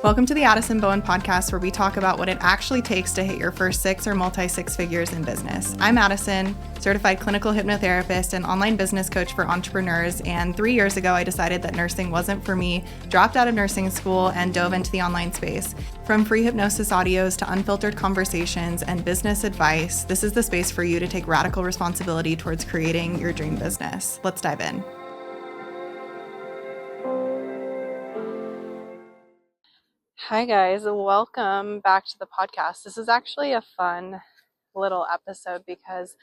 Welcome to the Addison podcast, where we talk about what it actually takes to hit your first six or multi-six figures in business. I'm Addison, certified clinical hypnotherapist and online business coach for entrepreneurs. And 3 years ago, I decided that nursing wasn't for me, dropped out of nursing school, and dove into the online space. From free hypnosis audios to unfiltered conversations and business advice, this is the space for you to take radical responsibility towards creating your dream business. Let's dive in. Hi guys, welcome back to the podcast. This is actually a fun little episode because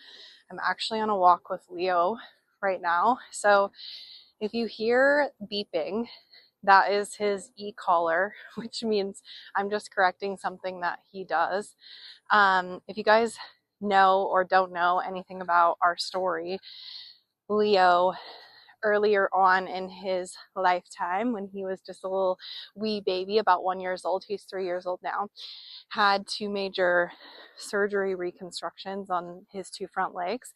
I'm actually on a walk with Leo right now. So if you hear beeping, that is his e-collar, which means I'm just correcting something that he does. If you guys know or don't know anything about our story, Leo, earlier on in his lifetime, when he was just a little wee baby, about 1 year old, he's 3 years old now, had two major surgery reconstructions on his two front legs.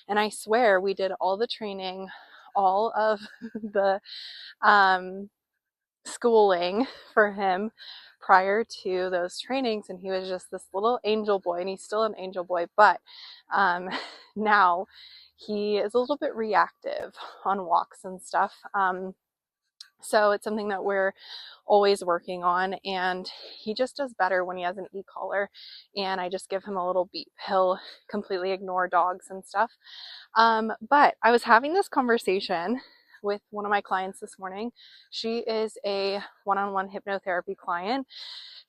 And I swear we did all the training, all of the schooling for him prior to those trainings, and he was just this little angel boy, and he's still an angel boy, but now he is a little bit reactive on walks and stuff. So it's something that we're always working on, and he just does better when he has an e-collar, and I just give him a little beep. He'll completely ignore dogs and stuff. But I was having this conversation with one of my clients this morning. She is a one-on-one hypnotherapy client.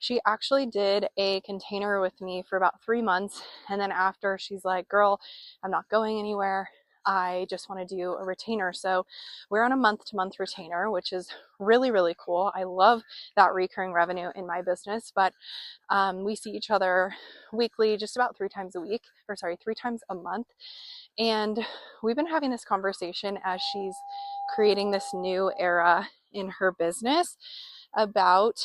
She actually did a container with me for about 3 months, and then after, she's like, girl, I'm not going anywhere. I just want to do a retainer. So we're on a month-to-month retainer, which is really, really cool. I love that recurring revenue in my business, but we see each other weekly, just about 3 times a month. And we've been having this conversation as she's creating this new era in her business about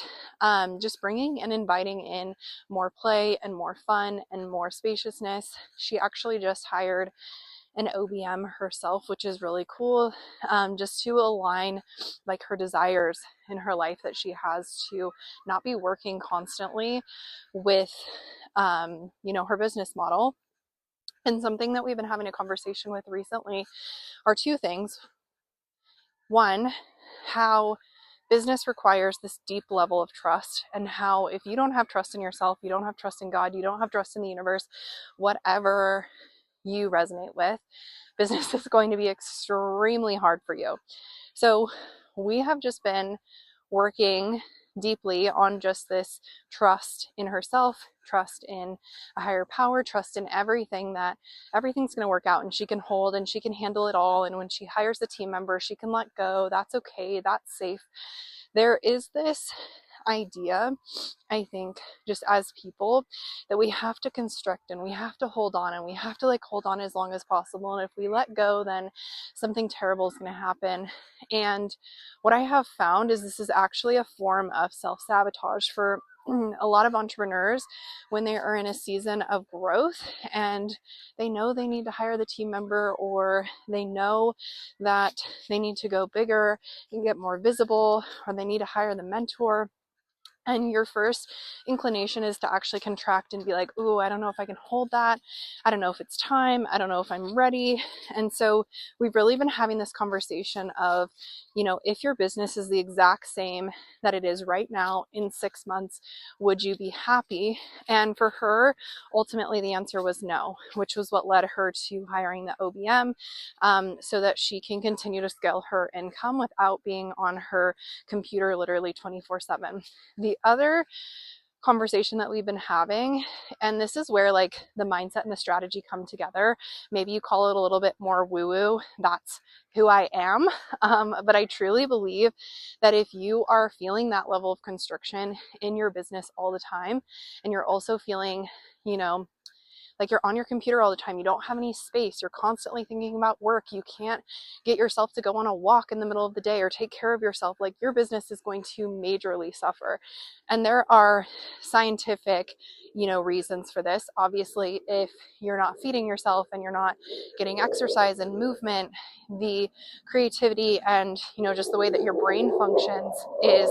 just bringing and inviting in more play and more fun and more spaciousness. She actually just hired an OBM herself, which is really cool, just to align like her desires in her life, that she has to not be working constantly with, her business model. And something that we've been having a conversation with recently are two things. One, how business requires this deep level of trust, and how if you don't have trust in yourself, you don't have trust in God, you don't have trust in the universe, whatever you resonate with, business is going to be extremely hard for you. So we have just been working deeply on just this trust in herself, trust in a higher power, trust in everything, that everything's going to work out and she can hold and she can handle it all. And when she hires a team member, she can let go. That's okay. That's safe. There is this idea, I think, just as people, that we have to constrict and we have to hold on, and we have to hold on as long as possible. And if we let go, then something terrible is going to happen. And what I have found is this is actually a form of self-sabotage for a lot of entrepreneurs when they are in a season of growth and they know they need to hire the team member, or they know that they need to go bigger and get more visible, or they need to hire the mentor. And your first inclination is to actually contract and be like, ooh, I don't know if I can hold that. I don't know if it's time. I don't know if I'm ready. And so we've really been having this conversation of, if your business is the exact same that it is right now in 6 months, would you be happy? And for her, ultimately the answer was no, which was what led her to hiring the OBM, so that she can continue to scale her income without being on her computer literally 24/7. The other conversation that we've been having, and this is where the mindset and the strategy come together. Maybe you call it a little bit more woo-woo. That's who I am. But I truly believe that if you are feeling that level of constriction in your business all the time, and you're also feeling, Like, you're on your computer all the time. You don't have any space. You're constantly thinking about work. You can't get yourself to go on a walk in the middle of the day or take care of yourself. Like, your business is going to majorly suffer. And there are scientific, reasons for this. Obviously, if you're not feeding yourself and you're not getting exercise and movement, the creativity and, just the way that your brain functions is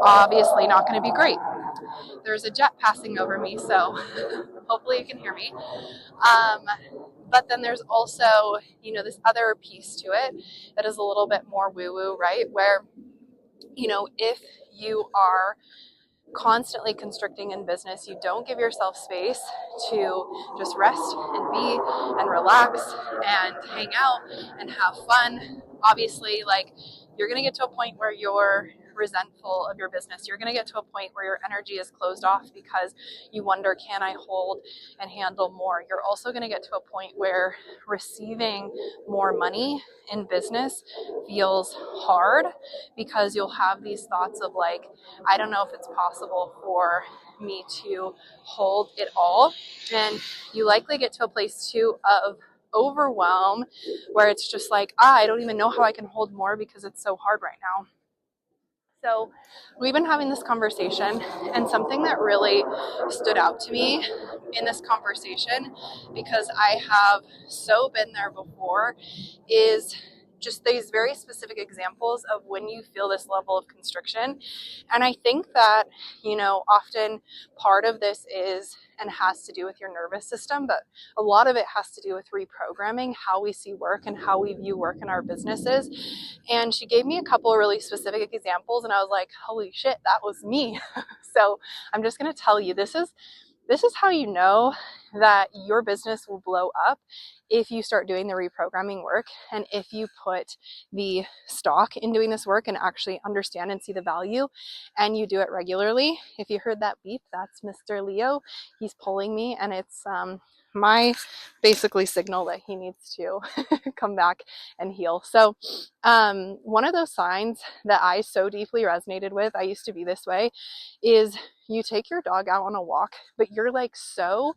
obviously not going to be great. There's a jet passing over me, so hopefully you can hear me. But then there's also, this other piece to it that is a little bit more woo-woo, right? Where, if you are constantly constricting in business, you don't give yourself space to just rest and be and relax and hang out and have fun. Obviously, like, you're going to get to a point where you're resentful of your business. You're going to get to a point where your energy is closed off because you wonder, can I hold and handle more? You're also going to get to a point where receiving more money in business feels hard, because you'll have these thoughts of like, I don't know if it's possible for me to hold it all. And you likely get to a place too of overwhelm, where it's just like, I don't even know how I can hold more because it's so hard right now. So we've been having this conversation, and something that really stood out to me in this conversation, because I have so been there before, is just these very specific examples of when you feel this level of constriction. And I think that, often part of this is and has to do with your nervous system, but a lot of it has to do with reprogramming how we see work and how we view work in our businesses. And she gave me a couple of really specific examples, and I was like, holy shit, that was me. So I'm just going to tell you, this is how you know that your business will blow up if you start doing the reprogramming work, and if you put the stock in doing this work and actually understand and see the value, and you do it regularly. If you heard that beep, that's Mr. Leo. He's pulling me, and it's my basically signal that he needs to come back and heal. So one of those signs that I so deeply resonated with, I used to be this way, is you take your dog out on a walk, but you're like so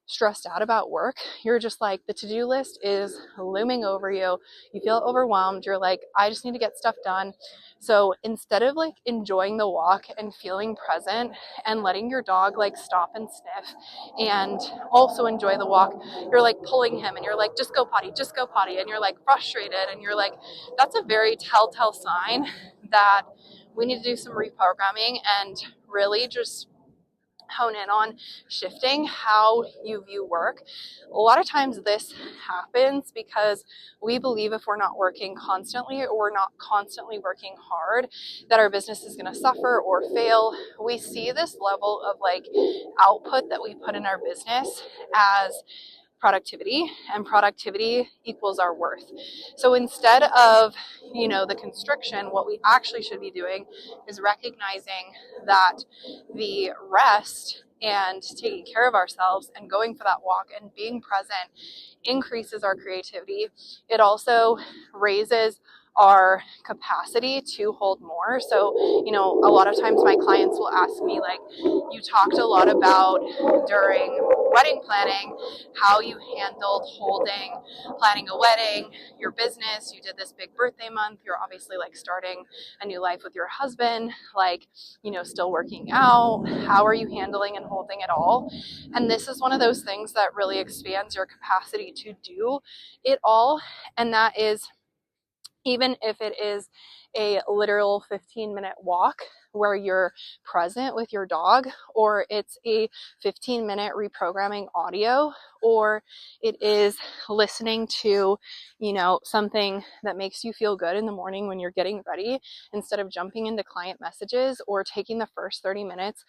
stressed out about work. You're just like, the to-do list is looming over you. You feel overwhelmed. You're like, I just need to get stuff done. So instead of like enjoying the walk and feeling present and letting your dog like stop and sniff and also enjoy the walk, you're like pulling him, and you're like, just go potty, and you're like frustrated, and you're like, that's a very telltale sign that we need to do some reprogramming and really just hone in on shifting how you view work. A lot of times this happens because we believe if we're not working constantly, or we're not constantly working hard, that our business is going to suffer or fail. We see this level of like output that we put in our business as productivity, and productivity equals our worth. So instead of, the constriction, what we actually should be doing is recognizing that the rest and taking care of ourselves and going for that walk and being present increases our creativity. It also raises our capacity to hold more. So, a lot of times my clients will ask me, like, you talked a lot about during wedding planning how you handled planning a wedding, your business, you did this big birthday month, you're obviously like starting a new life with your husband, like, still working out. How are you handling and holding it all? And this is one of those things that really expands your capacity to do it all. And that is, even if it is a literal 15-minute walk where you're present with your dog, or it's a 15-minute reprogramming audio, or it is listening to, something that makes you feel good in the morning when you're getting ready, instead of jumping into client messages, or taking the first 30 minutes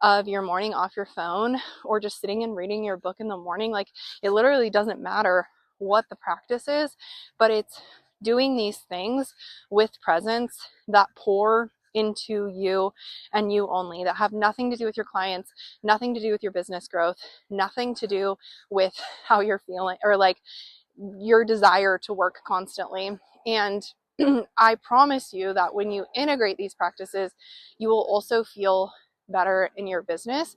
of your morning off your phone, or just sitting and reading your book in the morning. Like, it literally doesn't matter what the practice is, but it's doing these things with presence that pour into you and you only, that have nothing to do with your clients, nothing to do with your business growth, nothing to do with how you're feeling or like your desire to work constantly. And I promise you that when you integrate these practices, you will also feel better in your business.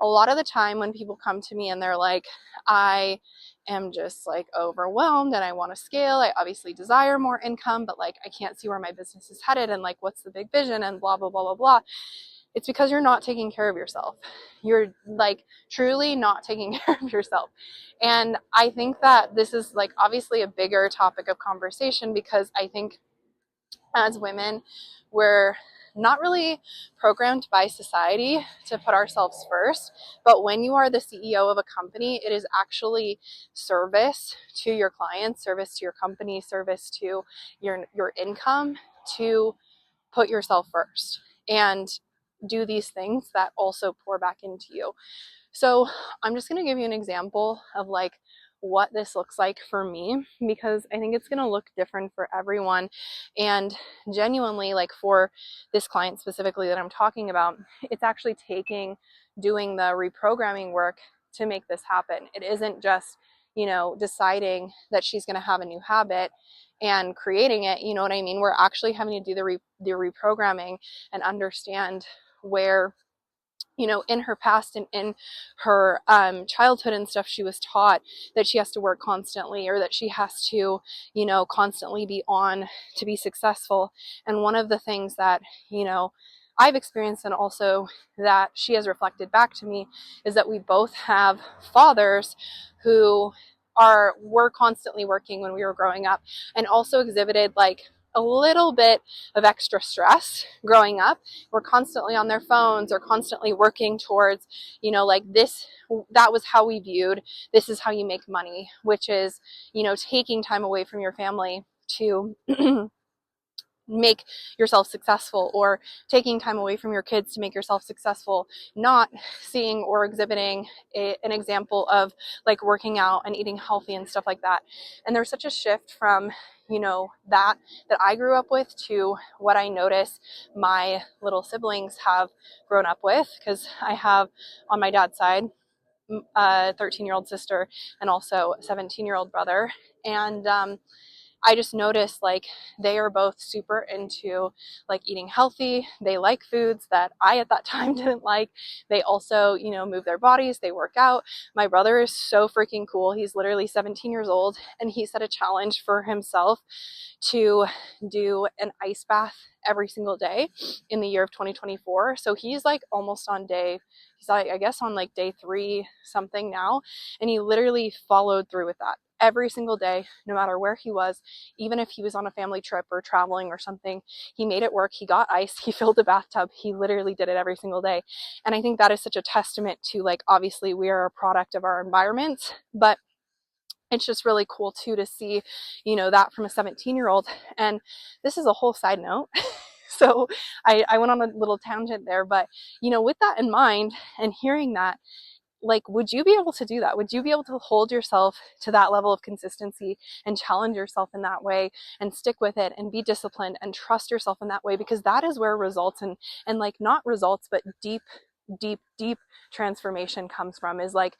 A lot of the time when people come to me and they're like, I am just like overwhelmed and I want to scale, I obviously desire more income, but like I can't see where my business is headed and like what's the big vision and blah blah blah blah blah. It's because you're not taking care of yourself. You're like truly not taking care of yourself. And I think that this is like obviously a bigger topic of conversation, because I think as women, we're not really programmed by society to put ourselves first. But when you are the CEO of a company, it is actually service to your clients, service to your company, service to your income to put yourself first and do these things that also pour back into you. So I'm just going to give you an example of like what this looks like for me, because I think it's going to look different for everyone. And genuinely, like for this client specifically that I'm talking about, it's actually doing the reprogramming work to make this happen. It isn't just, deciding that she's going to have a new habit and creating it. You know what I mean? We're actually having to do the reprogramming and understand where, in her past and in her childhood and stuff, she was taught that she has to work constantly, or that she has to, constantly be on to be successful. And one of the things that, I've experienced, and also that she has reflected back to me, is that we both have fathers who were constantly working when we were growing up, and also exhibited like a little bit of extra stress growing up. We're constantly on their phones or constantly working towards, like this, that was how we viewed, this is how you make money, which is, taking time away from your family to make yourself successful, or taking time away from your kids to make yourself successful, not seeing or exhibiting an example of like working out and eating healthy and stuff like that. And there's such a shift from that I grew up with to what I notice my little siblings have grown up with, because I have on my dad's side a 13-year-old sister and also a 17-year-old brother. And I just noticed like they are both super into like eating healthy. They like foods that I at that time didn't like. They also, move their bodies, they work out. My brother is so freaking cool. He's literally 17 years old, and he set a challenge for himself to do an ice bath every single day in the year of 2024. So he's like almost on he's like, I guess on like day 3 something now. And he literally followed through with that every single day, no matter where he was. Even if he was on a family trip or traveling or something, he made it work. He got ice, he filled the bathtub, he literally did it every single day. And I think that is such a testament to, like, obviously we are a product of our environment, but it's just really cool too to see, that from a 17-year-old. And this is a whole side note. So I went on a little tangent there, but, with that in mind and hearing that, like, would you be able to do that? Would you be able to hold yourself to that level of consistency and challenge yourself in that way and stick with it and be disciplined and trust yourself in that way? Because that is where results and like, not results, but deep transformation comes from, is like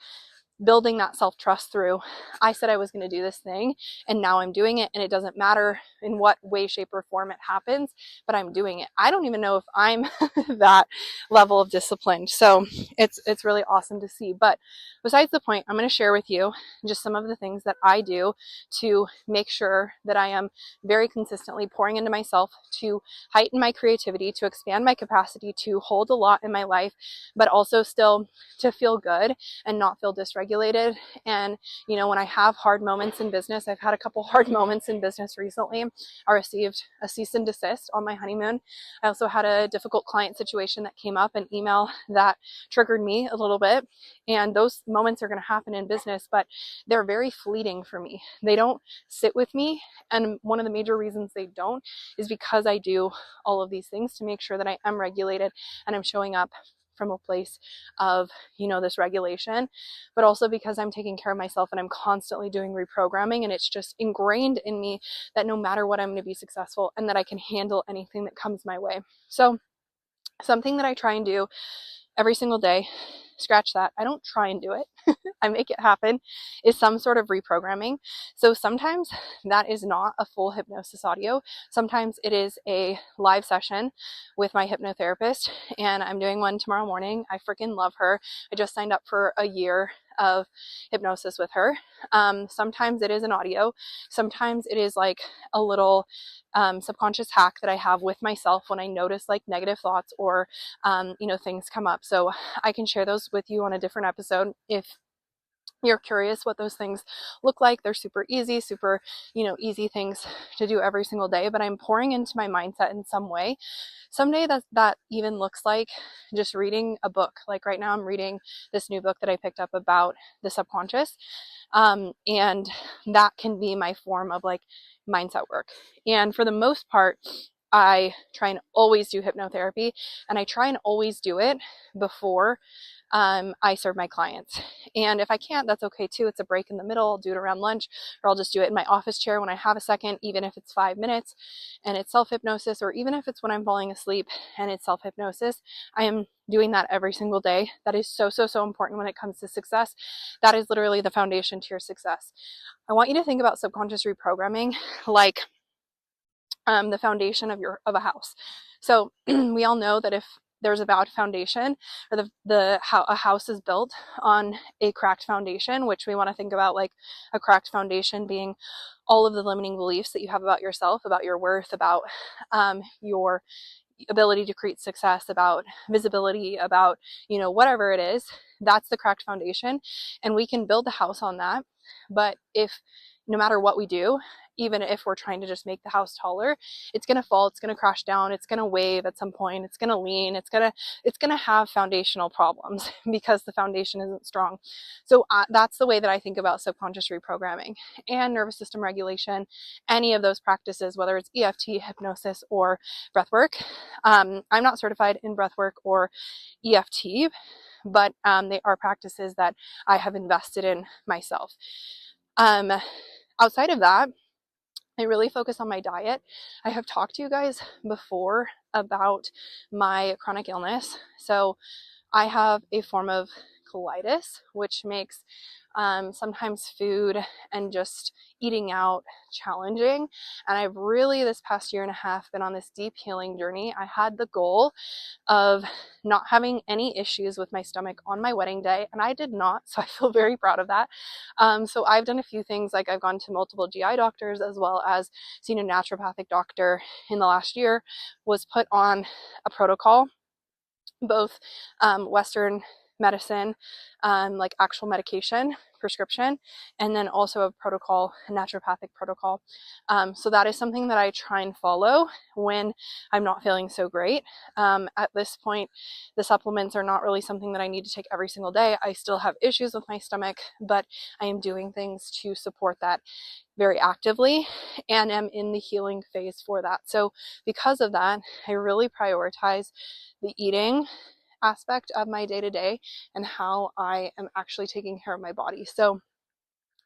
building that self-trust through, I said I was going to do this thing and now I'm doing it, and it doesn't matter in what way, shape, or form it happens, but I'm doing it. I don't even know if I'm that level of disciplined. So it's really awesome to see. But besides the point, I'm going to share with you just some of the things that I do to make sure that I am very consistently pouring into myself to heighten my creativity, to expand my capacity, to hold a lot in my life, but also still to feel good and not feel dysregulated. And when I have hard moments in business, I've had a couple hard moments in business recently. I received a cease and desist on my honeymoon. I also had a difficult client situation that came up, an email that triggered me a little bit. And those moments are going to happen in business, but they're very fleeting for me. They don't sit with me. And one of the major reasons they don't is because I do all of these things to make sure that I am regulated and I'm showing up from a place of, this regulation, but also because I'm taking care of myself and I'm constantly doing reprogramming, and it's just ingrained in me that no matter what, I'm going to be successful and that I can handle anything that comes my way. So something that I try and do every single day scratch that, I don't try and do it, I make it happen, is some sort of reprogramming. So sometimes that is not a full hypnosis audio. Sometimes it is a live session with my hypnotherapist, and I'm doing one tomorrow morning. I freaking love her. I just signed up for a year of hypnosis with her. Sometimes it is an audio. Sometimes it is like a little subconscious hack that I have with myself when I notice like negative thoughts or things come up. So I can share those with you on a different episode if you're curious what those things look like. They're super easy, easy things to do every single day, but I'm pouring into my mindset in some way. Someday that even looks like just reading a book. Like right now I'm reading this new book that I picked up about the subconscious. And that can be my form of like mindset work. And for the most part, I try and always do hypnotherapy, and I try and always do it before I serve my clients. And if I can't, that's okay too. It's a break in the middle. I'll do it around lunch, or I'll just do it in my office chair when I have a second, even if it's 5 minutes and it's self-hypnosis, or even if it's when I'm falling asleep and it's self-hypnosis. I am doing that every single day. That is so, so, so important when it comes to success. That is literally the foundation to your success. I want you to think about subconscious reprogramming like the foundation of a house. So we all know that if there's a bad foundation, or how a house is built on a cracked foundation, which we want to think about like a cracked foundation being all of the limiting beliefs that you have about yourself, about your worth, about your ability to create success, about visibility, about whatever it is. That's the cracked foundation, and we can build the house on that. But if no matter what we do, even if we're trying to just make the house taller, it's going to fall, it's going to crash down, it's going to wave at some point, it's going to lean, it's going to have foundational problems because the foundation isn't strong. So that's the way that I think about subconscious reprogramming and nervous system regulation, any of those practices, whether it's EFT, hypnosis, or breath work. I'm not certified in breath work or EFT, but they are practices that I have invested in myself. Outside of that, I really focus on my diet. I have talked to you guys before about my chronic illness. So I have a form of colitis, which makes sometimes food and just eating out challenging. And I've really, this past year and a half, been on this deep healing journey. I had the goal of not having any issues with my stomach on my wedding day, and I did not, so I feel very proud of that. So I've done a few things, like I've gone to multiple GI doctors, as well as seen a naturopathic doctor in the last year, was put on a protocol, both Western medicine, like actual medication, prescription, and then also a protocol, a naturopathic protocol. So that is something that I try and follow when I'm not feeling so great. At this point, the supplements are not really something that I need to take every single day. I still have issues with my stomach, but I am doing things to support that very actively and am in the healing phase for that. So because of that, I really prioritize the eating aspect of my day-to-day and how I am actually taking care of my body. So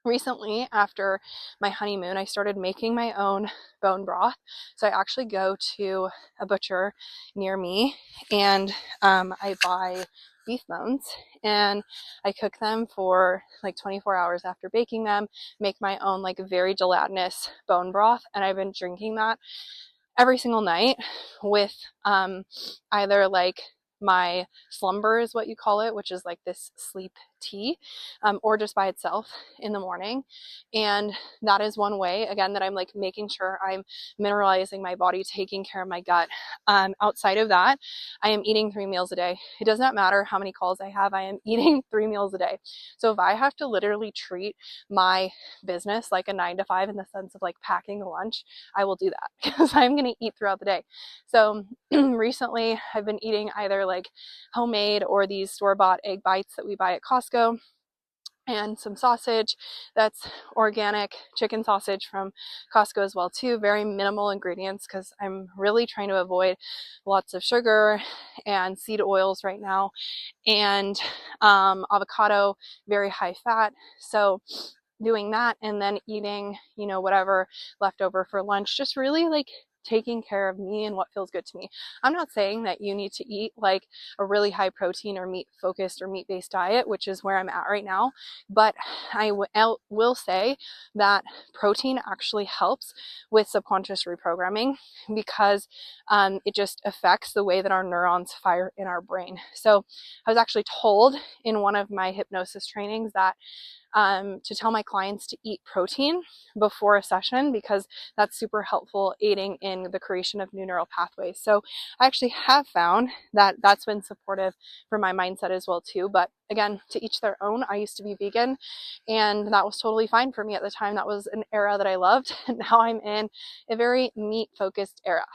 recently, after my honeymoon, I started making my own bone broth. So I actually go to a butcher near me, and I buy beef bones, and I cook them for like 24 hours after baking them, make my own like very gelatinous bone broth, and I've been drinking that every single night with either like my slumber is what you call it, which is like this sleep tea, or just by itself in the morning. And that is one way, again, that I'm like making sure I'm mineralizing my body, taking care of my gut. Outside of that, I am eating 3 meals a day. It does not matter how many calls I have, I am eating 3 meals a day. So if I have to literally treat my business like a 9 to 5 in the sense of like packing a lunch, I will do that because I'm going to eat throughout the day. So recently I've been eating either like homemade or these store-bought egg bites that we buy at Costco, and some sausage that's organic, chicken sausage from Costco as well too. Very minimal ingredients because I'm really trying to avoid lots of sugar and seed oils right now, and avocado, very high fat. So doing that, and then eating, whatever left over for lunch, just really like taking care of me and what feels good to me. I'm not saying that you need to eat like a really high protein or meat focused or meat based diet, which is where I'm at right now, but I will say that protein actually helps with subconscious reprogramming because it just affects the way that our neurons fire in our brain. So I was actually told in one of my hypnosis trainings that to tell my clients to eat protein before a session because that's super helpful aiding in the creation of new neural pathways. So I actually have found that that's been supportive for my mindset as well too. But again, to each their own. I used to be vegan and that was totally fine for me at the time. That was an era that I loved. And now I'm in a very meat focused era.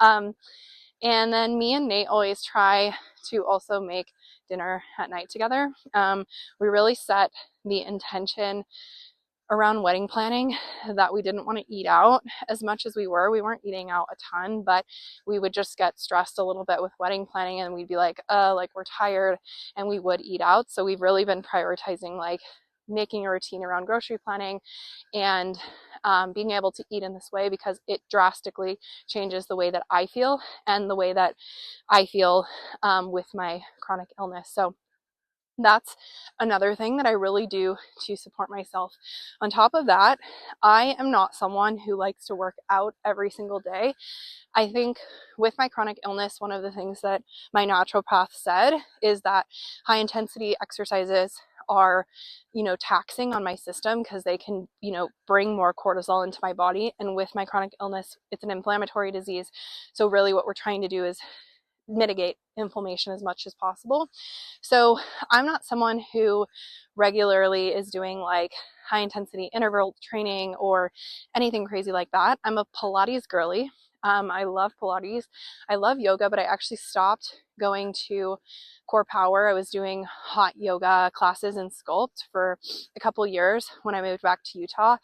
And then me and Nate always try to also make dinner at night together. We really set the intention around wedding planning that we didn't want to eat out as much as we were. We weren't eating out a ton, but we would just get stressed a little bit with wedding planning and we'd be like we're tired, and we would eat out. So we've really been prioritizing like making a routine around grocery planning and being able to eat in this way because it drastically changes the way that I feel and the way that I feel with my chronic illness. So that's another thing that I really do to support myself. On top of that, I am not someone who likes to work out every single day. I think with my chronic illness, one of the things that my naturopath said is that high intensity exercises are, taxing on my system because they can, bring more cortisol into my body. And with my chronic illness, it's an inflammatory disease. So really what we're trying to do is mitigate inflammation as much as possible. So I'm not someone who regularly is doing like high intensity interval training or anything crazy like that. I'm a Pilates girly. I love Pilates. I love yoga, but I actually stopped going to Core Power. I was doing hot yoga classes and Sculpt for a couple years when I moved back to Utah.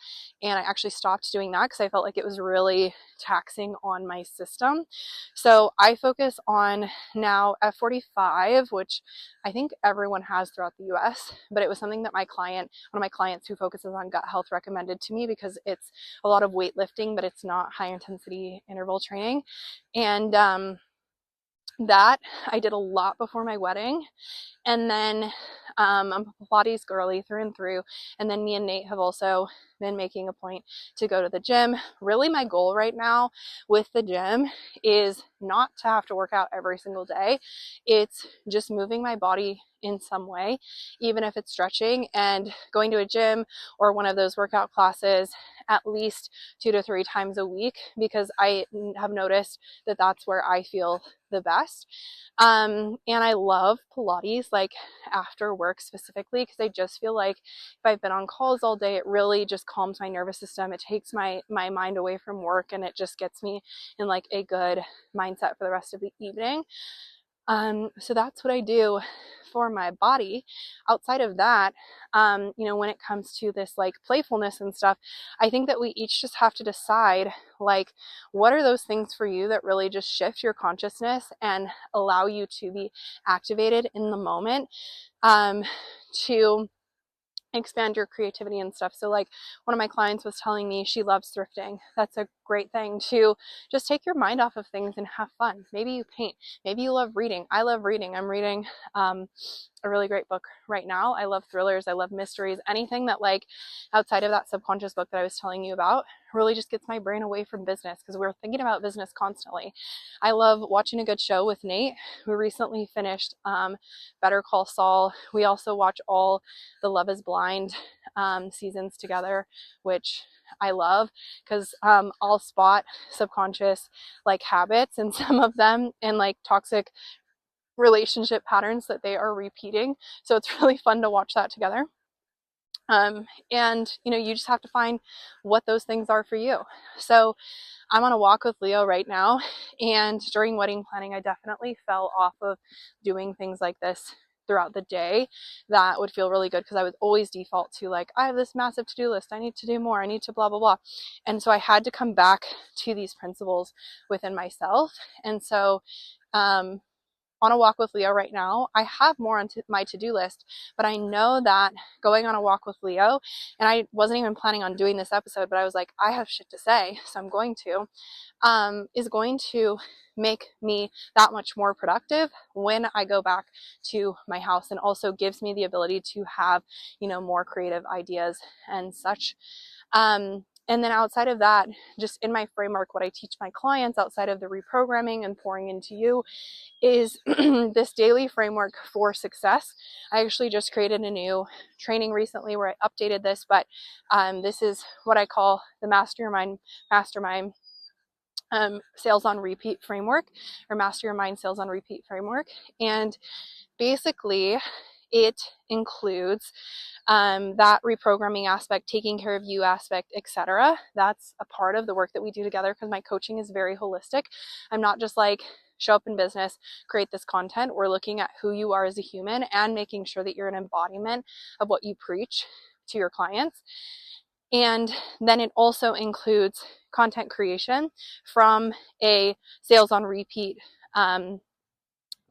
And I actually stopped doing that because I felt like it was really taxing on my system. So I focus on now F45, which I think everyone has throughout the US, but it was something that one of my clients who focuses on gut health recommended to me because it's a lot of weightlifting, but it's not high intensity interval training. And that I did a lot before my wedding. And then I'm a Pilates girly through and through. And then me and Nate have also been making a point to go to the gym. Really, my goal right now with the gym is not to have to work out every single day. It's just moving my body in some way, even if it's stretching and going to a gym or one of those workout classes at least 2 to 3 times a week, because I have noticed that that's where I feel the best. And I love Pilates, like after work specifically, because I just feel like if I've been on calls all day, it really just calms my nervous system. It takes my mind away from work and it just gets me in like a good mindset for the rest of the evening. So that's what I do for my body. Outside of that, when it comes to this like playfulness and stuff, I think that we each just have to decide like what are those things for you that really just shift your consciousness and allow you to be activated in the moment, to expand your creativity and stuff. So like one of my clients was telling me she loves thrifting. That's a great thing to just take your mind off of things and have fun. Maybe you paint, maybe you love reading. I love reading. I'm reading a really great book right now. I love thrillers. I love mysteries. Anything that like outside of that subconscious book that I was telling you about really just gets my brain away from business, because we're thinking about business constantly. I love watching a good show with Nate. We recently finished Better Call Saul. We also watch all the Love is Blind seasons together, which I love because I'll spot subconscious like habits in some of them and like toxic relationship patterns that they are repeating. So it's really fun to watch that together. And you just have to find what those things are for you. So I'm on a walk with Leo right now, and during wedding planning, I definitely fell off of doing things like this throughout the day. That would feel really good because I would always default to like, I have this massive to-do list, I need to do more, I need to blah blah blah. And so I had to come back to these principles within myself. And so on a walk with Leo right now. I have more on my to-do list, but I know that going on a walk with Leo, and I wasn't even planning on doing this episode, but I was like, I have shit to say, so I'm going to, is going to make me that much more productive when I go back to my house, and also gives me the ability to have, more creative ideas and such. And then outside of that, just in my framework, what I teach my clients outside of the reprogramming and pouring into you is this daily framework for success. I actually just created a new training recently where I updated this, but this is what I call the Mastermind Sales on Repeat framework, or Master Your Mind Sales on Repeat framework. And basically, it includes that reprogramming aspect, taking care of you aspect, etc. That's a part of the work that we do together, because my coaching is very holistic. I'm not just like, show up in business, create this content. We're looking at who you are as a human and making sure that you're an embodiment of what you preach to your clients. And then it also includes content creation from a sales on repeat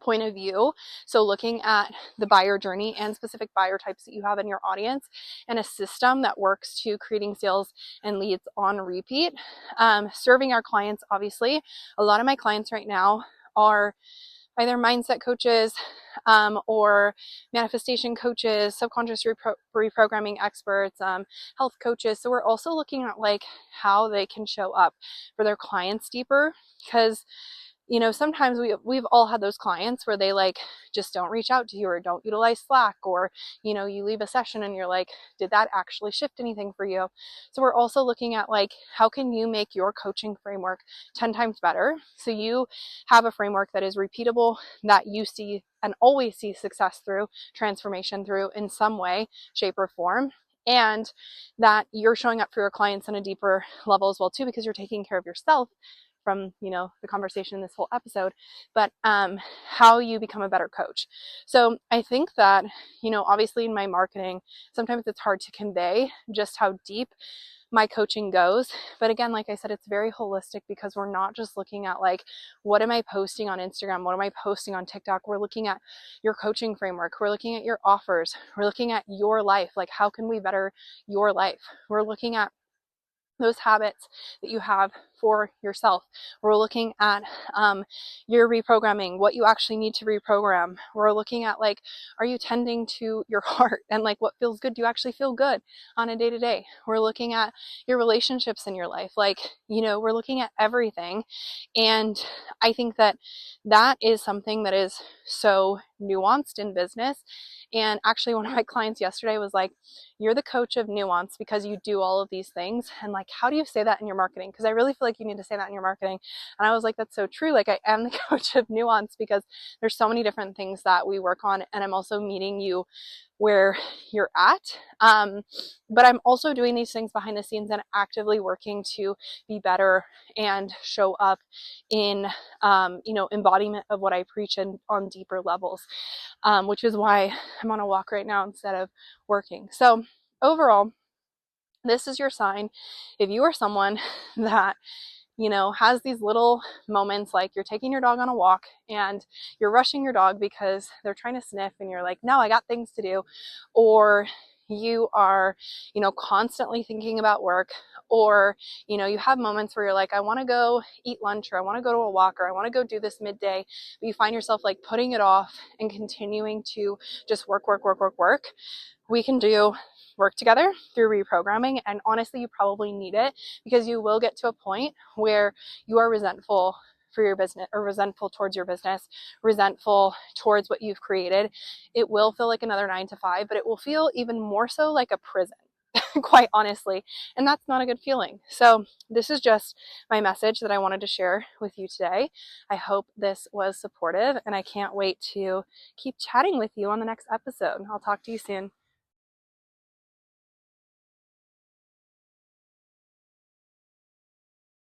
point of view. So looking at the buyer journey and specific buyer types that you have in your audience, and a system that works to creating sales and leads on repeat. Serving our clients, obviously. A lot of my clients right now are either mindset coaches or manifestation coaches, subconscious reprogramming experts, health coaches. So we're also looking at like how they can show up for their clients deeper, because sometimes we've all had those clients where they like just don't reach out to you, or don't utilize Slack, or you leave a session and you're like, did that actually shift anything for you? So we're also looking at like, how can you make your coaching framework 10 times better, so you have a framework that is repeatable, that you see and always see success through, transformation through in some way, shape, or form, and that you're showing up for your clients on a deeper level as well too, because you're taking care of yourself from the conversation in this whole episode, but how you become a better coach. So I think that obviously in my marketing, sometimes it's hard to convey just how deep my coaching goes, but again, like I said, it's very holistic, because we're not just looking at like, what am I posting on Instagram, what am I posting on TikTok? We're looking at your coaching framework, we're looking at your offers, we're looking at your life, like how can we better your life? We're looking at those habits that you have for yourself. We're looking at your reprogramming, what you actually need to reprogram. We're looking at like, are you tending to your heart, and like what feels good? Do you actually feel good on a day-to-day? We're looking at your relationships in your life. Like, we're looking at everything. And I think that that is something that is so nuanced in business. And actually one of my clients yesterday was like, you're the coach of nuance because you do all of these things. And like, how do you say that in your marketing? Because I really feel like you need to say that in your marketing. And I was like, that's so true. Like, I am the coach of nuance, because there's so many different things that we work on. And I'm also meeting you where you're at. But I'm also doing these things behind the scenes and actively working to be better and show up in, embodiment of what I preach, and on deeper levels, which is why I'm on a walk right now instead of working. So overall, this is your sign. If you are someone that has these little moments, like you're taking your dog on a walk and you're rushing your dog because they're trying to sniff, and you're like, no, I got things to do. Or you are, constantly thinking about work, or, you have moments where you're like, I want to go eat lunch, or I want to go to a walk, or I want to go do this midday, but you find yourself like putting it off and continuing to just work. We can do work together through reprogramming. And honestly, you probably need it, because you will get to a point where you are resentful for your business, or resentful towards your business, resentful towards what you've created. It will feel like another 9 to 5, but it will feel even more so like a prison, quite honestly. And that's not a good feeling. So this is just my message that I wanted to share with you today. I hope this was supportive, and I can't wait to keep chatting with you on the next episode. I'll talk to you soon.